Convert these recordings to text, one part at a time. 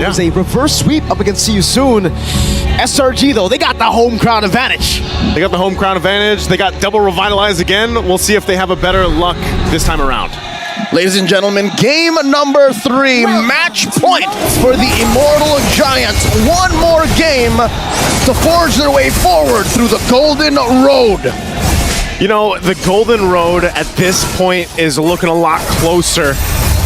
It was a reverse sweep up against See You Soon. SRG, though, they got the home crowd advantage. They got the home crowd advantage. They got double revitalize again. We'll see if they have a better luck this time around. Ladies and gentlemen, game number 3, match point for the Immortal Giants. One more game to forge their way forward through the Golden Road. You know, the Golden Road at this point is looking a lot closer,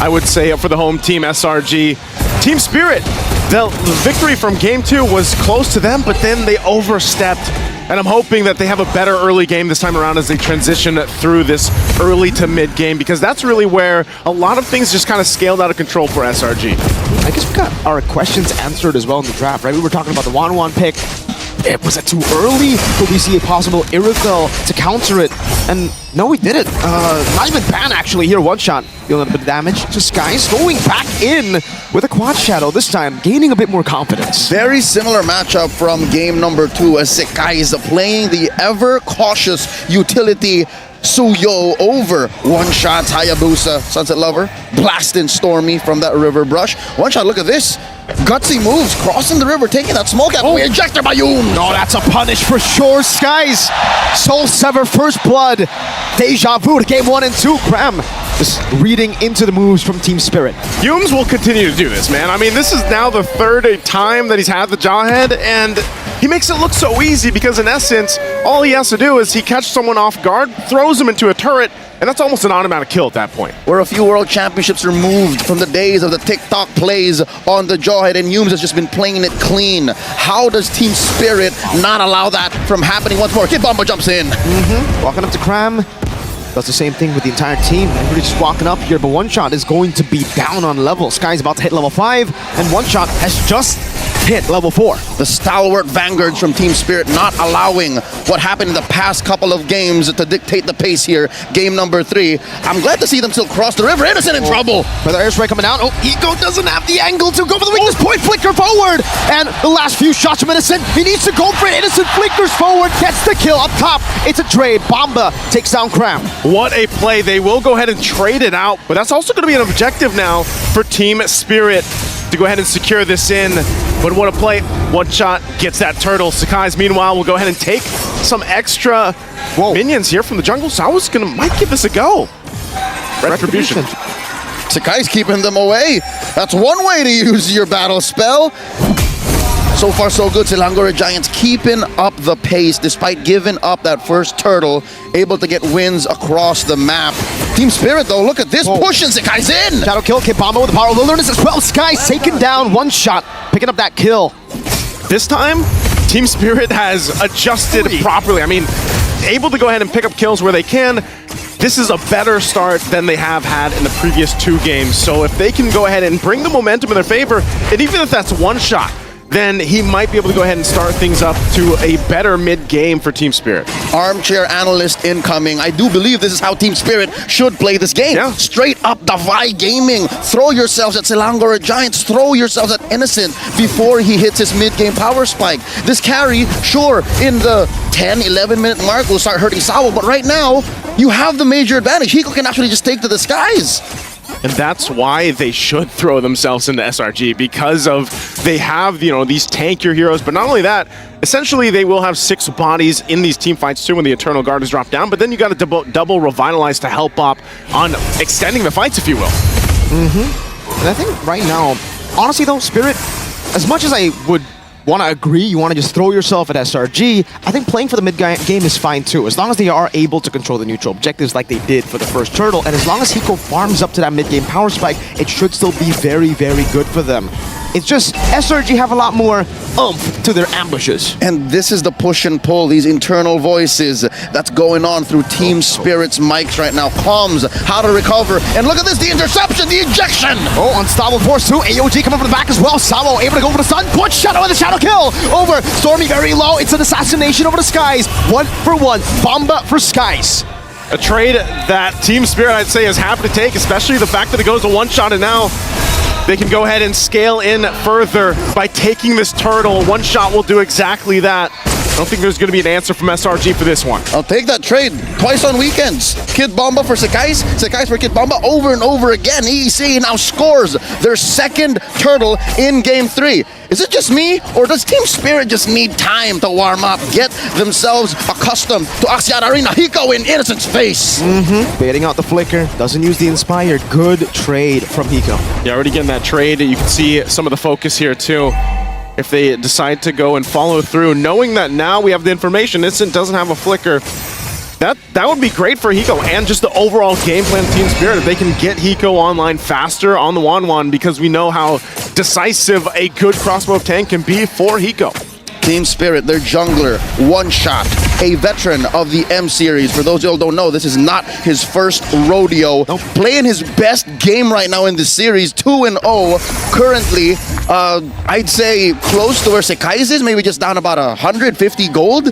I would say, for the home team, SRG. TeamSpirit, the victory from game 2 was close to them, but then they overstepped. And I'm hoping that they have a better early game this time around as they transition through this early to mid game, because that's really where a lot of things just kind of scaled out of control for SRG. I guess we got our questions answered as well in the draft, right? We were talking about the 1-1 pick. Was it too early? Could we see a possible Irithel to counter it? And no, we didn't. Not even Ban actually here, one shot. Dealing a bit of damage to Skies, going back in with a quad shadow, this time gaining a bit more confidence. Very similar matchup from game number 2 as Sekai's playing the ever-cautious utility Suyo over one shot Hayabusa, Sunset Lover, blasting Stormy from that river brush. One shot, look at this. Gutsy moves, crossing the river, taking that smoke out. Ejector by Yoon. No, that's a punish for sure, Skies. Soul Sever, first blood. Deja vu to game 1 and 2. Cram just reading into the moves from TeamSpirit. Humes will continue to do this, man. I mean, this is now the 3rd time that he's had the Jawhead, and he makes it look so easy because in essence, all he has to do is he catches someone off guard, throws him into a turret, and that's almost an automatic kill at that point. We're a few World Championships removed from the days of the TikTok plays on the Jawhead, and Humes has just been playing it clean. How does TeamSpirit not allow that from happening once more? Kid Bomba jumps in. Walking up to Cram. Does the same thing with the entire team. Everybody just walking up here, but One Shot is going to be down on level. Sky's about to hit level 5, and One Shot has just hit level 4. The stalwart vanguards from TeamSpirit not allowing what happened in the past couple of games to dictate the pace here. Game number 3. I'm glad to see them still cross the river. Innocent in trouble. Further airstrike coming out. Oh, Ego doesn't have the angle to go for the weakness point. Flicker forward. And the last few shots from Innocent. He needs to go for it. Innocent flickers forward. Gets the kill up top. It's a trade. Bomba takes down Cram. What a play. They will go ahead and trade it out, but that's also going to be an objective now for TeamSpirit to go ahead and secure this in. But what a play. One shot gets that turtle. Sakai's meanwhile will go ahead and take some extra minions here from the jungle, so I was gonna might give this a go. Retribution. Sakai's keeping them away. That's one way to use your battle spell. So far so good. Selangor Giants keeping up the pace despite giving up that first turtle, able to get wins across the map. TeamSpirit though, look at this, pushing Sakai's in! Shadow kill, Kid Bomba with the power of wilderness as well. Sky's taken down, one shot, picking up that kill. This time, TeamSpirit has adjusted properly. I mean, able to go ahead and pick up kills where they can. This is a better start than they have had in the previous 2 games. So if they can go ahead and bring the momentum in their favor, and even if that's one shot, then he might be able to go ahead and start things up to a better mid-game for TeamSpirit. Armchair analyst incoming. I do believe this is how TeamSpirit should play this game. Yeah. Straight up Davai Gaming. Throw yourselves at Selangor Giants. Throw yourselves at Innocent before he hits his mid-game power spike. This carry, sure, in the 10-11 minute mark will start hurting Sawo, but right now, you have the major advantage. Hiko can actually just take to the skies. And that's why they should throw themselves into SRG, because of they have, you know, these tankier heroes. But not only that, essentially they will have 6 bodies in these team fights too when the Eternal Guard is dropped down. But then you got to double revitalize to help up on extending the fights, if you will. And I think right now, honestly though, Spirit, as much as I would want to agree, you want to just throw yourself at SRG, I think playing for the mid-game is fine too, as long as they are able to control the neutral objectives like they did for the first turtle, and as long as Hiko farms up to that mid-game power spike, it should still be very, very good for them. It's just SRG have a lot more oomph to their ambushes. And this is the push and pull, these internal voices that's going on through TeamSpirit's mics right now. Comms, how to recover, and look at this, the interception, the ejection! Oh, unstoppable force too. AOG coming from the back as well. Sawo able to go for the sun. Punch Shadow and the Shadow kill over. Stormy very low. It's an assassination over the Skies. 1 for 1. Bomba for Skies. A trade that TeamSpirit, I'd say, is happy to take, especially the fact that it goes to one shot, and now they can go ahead and scale in further by taking this turtle. One shot will do exactly that. I don't think there's going to be an answer from SRG for this one. I'll take that trade twice on weekends. Kid Bomba for Sekais, Sekais for Kid Bomba over and over again. EC now scores their second turtle in game 3. Is it just me, or does TeamSpirit just need time to warm up, get themselves accustomed to Axiata Arena? Hiko in Innocent's face. Baiting out the flicker, doesn't use the Inspired. Good trade from Hiko. Yeah, already getting that trade. You can see some of the focus here too. If they decide to go and follow through, knowing that now we have the information, Innocent doesn't have a flicker, that would be great for Hiko and just the overall game plan of TeamSpirit. If they can get Hiko online faster on the 1-1, because we know how decisive a good crossbow tank can be for Hiko. TeamSpirit, their jungler, One Shot, a veteran of the M series. For those who don't know, this is not his first rodeo. Playing his best game right now in the series, 2-0. Currently, I'd say close to where Sekais is, maybe just down about 150 gold.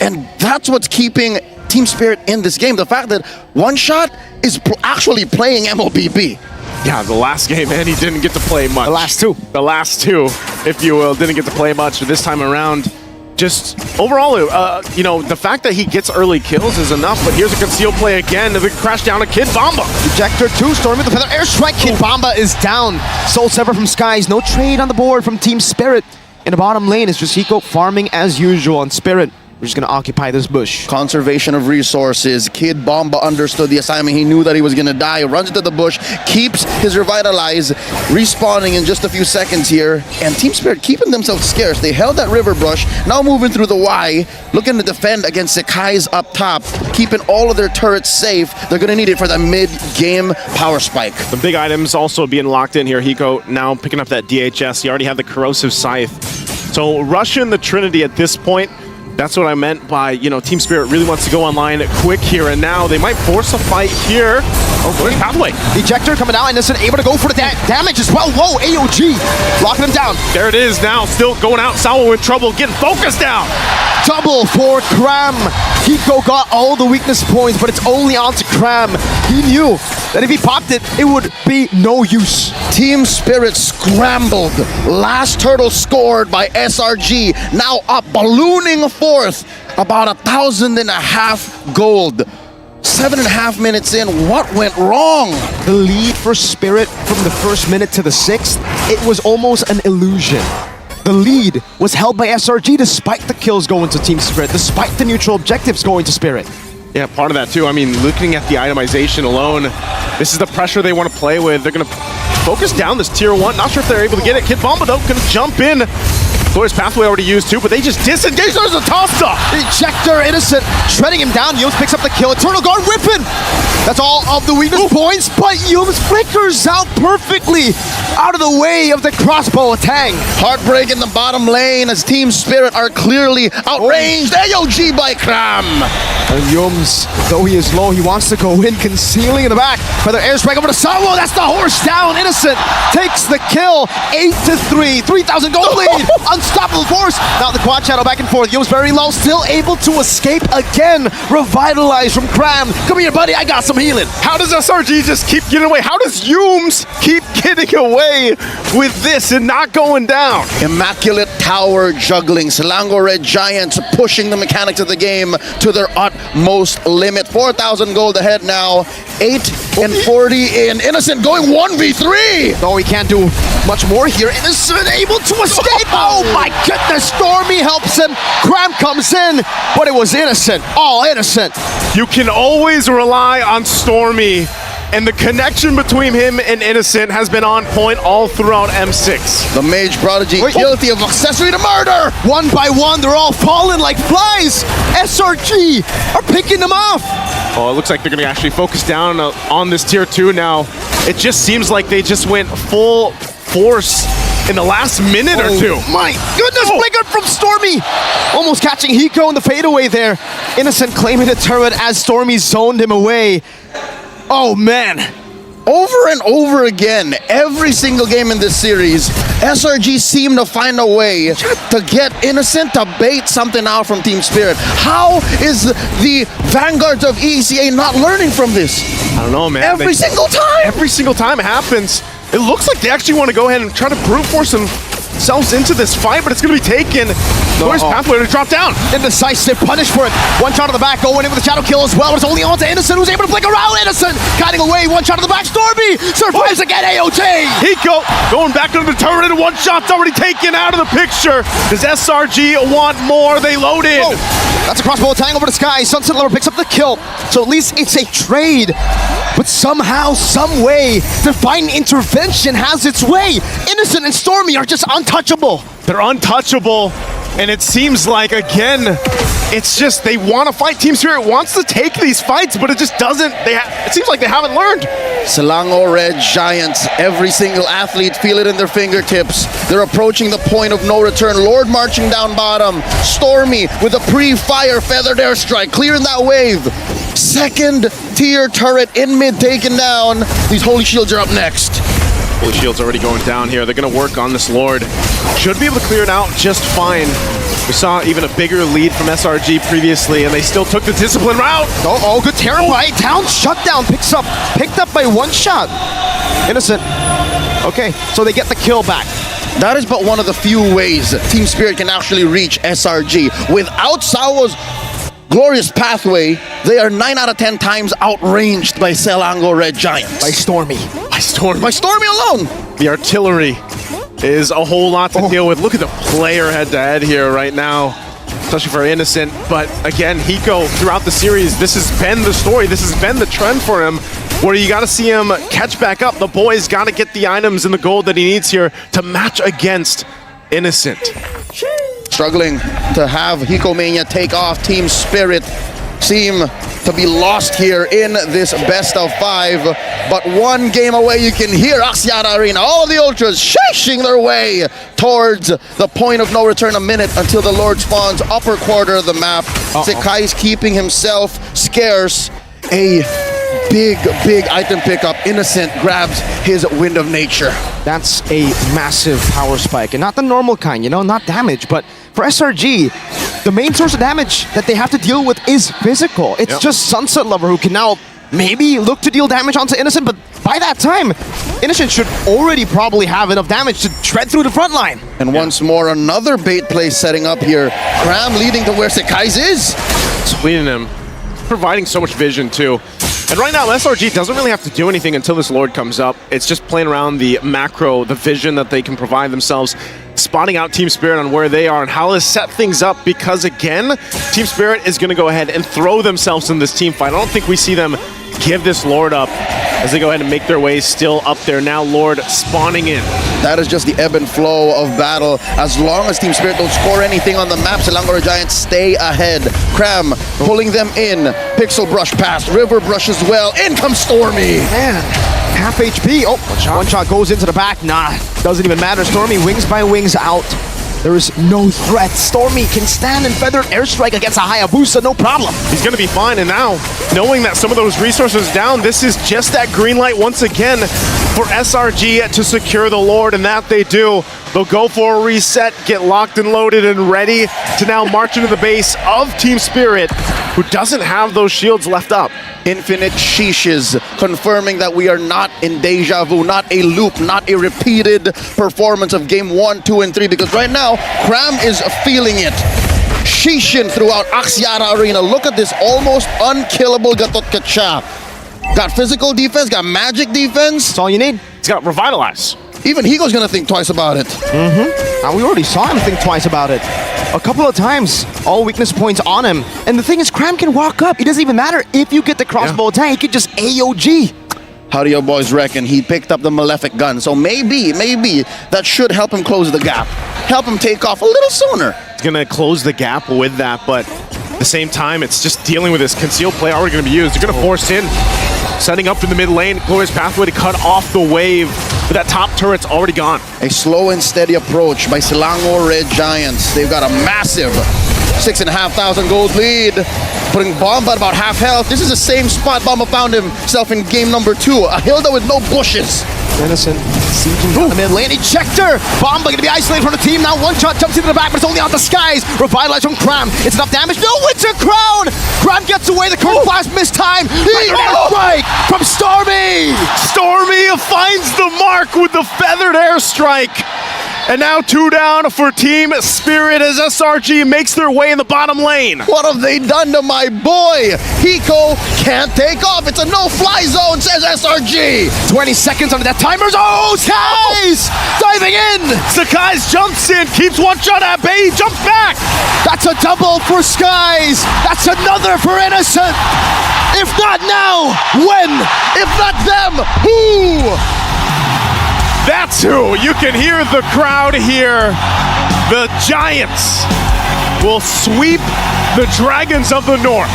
And that's what's keeping TeamSpirit in this game. The fact that One Shot is actually playing MLBB. Yeah, the last game, man, he didn't get to play much. The last two. The last two, if you will, didn't get to play much. But this time around, just overall, you know, the fact that he gets early kills is enough. But here's a concealed play again. The crash down to Kid Bomba. Ejector 2, Stormy with the feather airstrike. Kid Bomba is down. Soul Sever from Skies. No trade on the board from TeamSpirit. In the bottom lane, it's just Hiko farming as usual on Spirit. We're just going to occupy this bush. Conservation of resources. Kid Bomba understood the assignment. He knew that he was going to die. Runs into the bush. Keeps his Revitalize. Respawning in just a few seconds here. And TeamSpirit keeping themselves scarce. They held that river brush. Now moving through the Y. Looking to defend against Sekais up top. Keeping all of their turrets safe. They're going to need it for the mid-game power spike. The big items also being locked in here. Hiko now picking up that DHS. He already had the Corrosive Scythe. So Russian the Trinity at this point. That's what I meant by, you know, TeamSpirit really wants to go online quick here and now. They might force a fight here. Oh, where's Pathway? Ejector coming out, Innocent able to go for the damage as well. Whoa, AOG locking him down. There it is now, still going out. Sawo in trouble, getting focused down. Double for Cram. Hiko got all the weakness points, but it's only on to Cram. He knew that if he popped it, it would be no use. TeamSpirit scrambled. Last turtle scored by SRG. Now up, ballooning fourth. About 1,500 gold. 7.5 minutes in, what went wrong? The lead for Spirit from the first minute to the 6th, it was almost an illusion. The lead was held by SRG despite the kills going to TeamSpirit, despite the neutral objectives going to Spirit. Yeah, part of that too. I mean, looking at the itemization alone, this is the pressure they want to play with. They're going to focus down this tier 1. Not sure if they're able to get it. Kid Bomba though, going to jump in. Glorious Pathway already used too, but they just disengage. There's a toss-up. Ejector, Innocent, shredding him down. Yums picks up the kill. Eternal Guard whipping. That's all of the weakness points, but Yums flickers out perfectly out of the way of the crossbow attack. Heartbreak in the bottom lane as TeamSpirit are clearly outranged. AOG by Cram. And Yums, though he is low, he wants to go in, concealing in the back. Feather airstrike over to Sawo. That's the horse down. Innocent takes the kill. 8-3. 3,000 gold lead. Unstoppable force. Now the quad shadow back and forth. Yums very low, still able to escape again. Revitalized from Cram. Come here, buddy. I got some healing. How does SRG just keep getting away? How does Yums keep getting away with this and not going down? Immaculate tower juggling. Selangor Red Giants pushing the mechanics of the game to their utmost limit. 4,000 gold ahead now. 8-40 in. Innocent going 1v3. No, he can't do much more here. Innocent able to escape. Oh my goodness. Stormy helps him. Cram comes in, but it was Innocent. All Innocent. You can always rely on Stormy, and the connection between him and Innocent has been on point all throughout M6. The Mage Prodigy guilty of accessory to murder. One by one, they're all falling like flies. SRG are picking them off. Oh, it looks like they're going to actually focus down on this tier 2 now. It just seems like they just went full force in the last minute or two. My goodness, flicker from Stormy. Almost catching Hiko in the fadeaway there. Innocent claiming the turret as Stormy zoned him away. Oh man. Over and over again, every single game in this series, SRG seem to find a way to get Innocent to bait something out from TeamSpirit. How is the Vanguards of ECA not learning from this? I don't know, man. Every single time! Every single time it happens. It looks like they actually want to go ahead and try to brute force themselves into this fight, but it's going to be taken Glorious pathway to drop down. Indecisive, punish for it. One shot of the back, going in with a shadow kill as well. It's only on to Innocent, who's able to flick around Innocent. Kiting away, one shot of the back. Stormy survives again, AOT. Hiko going back into the turret, and one shot's already taken out of the picture. Does SRG want more? They load in. Oh, that's a crossbow tang over the sky. Sunset Lover picks up the kill. So at least it's a trade. But somehow, some way, Divine Intervention has its way. Innocent and Stormy are just untouchable. They're untouchable, and it seems like, again, it's just they want to fight. TeamSpirit wants to take these fights, but it just doesn't. It seems like they haven't learned. Selangor Red Giants, every single athlete feel it in their fingertips. They're approaching the point of no return. Lord marching down bottom. Stormy with a pre-fire feathered airstrike, clearing that wave. Second tier turret in mid taken down. These holy shields are up next. Holy shield's already going down here. They're going to work on this Lord. Should be able to clear it out just fine. We saw even a bigger lead from SRG previously, and they still took the discipline route. Oh, good Terrorbyte. Town shutdown picked up by one shot. Innocent. Okay, so they get the kill back. That is but one of the few ways TeamSpirit can actually reach SRG. Without Sawa's glorious pathway, they are 9 out of 10 times outranged by Selangor Red Giants. By Stormy. By Stormy. By Stormy alone. The artillery is a whole lot to deal with. Look at the player head-to-head here right now, especially for Innocent. But again, Hiko, throughout the series, this has been the story. This has been the trend for him, where you got to see him catch back up. The boy's got to get the items and the gold that he needs here to match against Innocent. Struggling to have Hiko Mania take off. TeamSpirit seem to be lost here in this best of 5, but one game away. You can hear Axiata Arena, all of the Ultras shashing their way towards the point of no return. A minute until the Lord spawns, upper quarter of the map. Sekai's keeping himself scarce. A big item pickup. Innocent grabs his Wind of Nature. That's a massive power spike, and not the normal kind, you know, not damage, but for SRG, the main source of damage that they have to deal with is physical. It's just Sunset Lover who can now maybe look to deal damage onto Innocent, but by that time, Innocent should already probably have enough damage to tread through the front line. And once more, another bait play setting up here. Cram leading to where Sekai's is. It's leading him, providing so much vision too. And right now, SRG doesn't really have to do anything until this Lord comes up. It's just playing around the macro, the vision that they can provide themselves, spotting out TeamSpirit on where they are and how to set things up, because again, TeamSpirit is going to go ahead and throw themselves in this team fight. I don't think we see them give this Lord up as they go ahead and make their way still up there. Now Lord spawning in. That is just the ebb and flow of battle. As long as TeamSpirit don't score anything on the map, Selangor Giants stay ahead. Cram pulling them in. Pixel brush past, River brush as well. In comes Stormy. Man, half HP. Oh, one shot goes into the back. Nah, doesn't even matter. Stormy wings by wings out. There is no threat. Stormy can stand and feathered airstrike against a Hayabusa, no problem. He's going to be fine, and now, knowing that some of those resources down, this is just that green light once again for SRG to secure the Lord, and that they do. They'll go for a reset, get locked and loaded and ready to now march into the base of TeamSpirit, who doesn't have those shields left up. Infinite sheeshes, confirming that we are not in deja vu, not a loop, not a repeated performance of game 1, 2, and 3, because right now, Cram is feeling it. Sheeshin throughout Axiata Arena. Look at this almost unkillable Gatot Kacha. Got physical defense, got magic defense. That's all you need. He's got Revitalize. Even Hiko's gonna think twice about it. Now, we already saw him think twice about it. A couple of times, all weakness points on him. And the thing is, Cram can walk up. It doesn't even matter if you get the crossbow attack. He could just AOG. How do your boys reckon? He picked up the Malefic gun, so maybe that should help him close the gap. Help him take off a little sooner. He's going to close the gap with that, but at the same time, it's just dealing with this concealed play already going to be used. They're going to force in, setting up in the mid lane, Glorious Pathway to cut off the wave, but that top turret's already gone. A slow and steady approach by Selangor Red Giants. They've got a massive 6,500 gold lead, putting Bomba at about half health. This is the same spot Bomba found himself in game number 2. A Hilda with no bushes. Innocent sieging down the mid lane. Ejector! Bomba gonna be isolated from the team. Now one shot jumps into the back, but it's only on the skies. Revitalize from Cram. It's enough damage. No Winter Crown! Cram gets away. The curse blast missed time. Airstrike from Stormy! Stormy finds the mark with the feathered airstrike. And now 2 down for Team Spirit as SRG makes their way in the bottom lane. What have they done to my boy? Hiko can't take off. It's a no-fly zone, says SRG. 20 seconds under that timer. Oh, Skies! Diving in! Sakai's jumps in, keeps one shot at bay, jumps back! That's a double for Skies! That's another for Innocent! If not now, when? If not them, who? That's who! You can hear the crowd here. The Giants will sweep the Dragons of the North.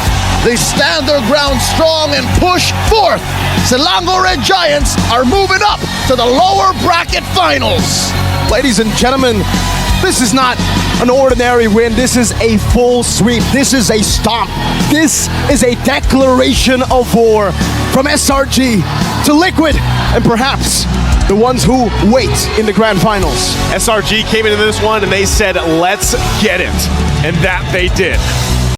They stand their ground strong and push forth. Selangor Red Giants are moving up to the lower bracket finals. Ladies and gentlemen, this is not an ordinary win. This is a full sweep. This is a stomp. This is a declaration of war from SRG to Liquid and perhaps the ones who wait in the grand finals. SRG came into this one and they said, let's get it. And that they did.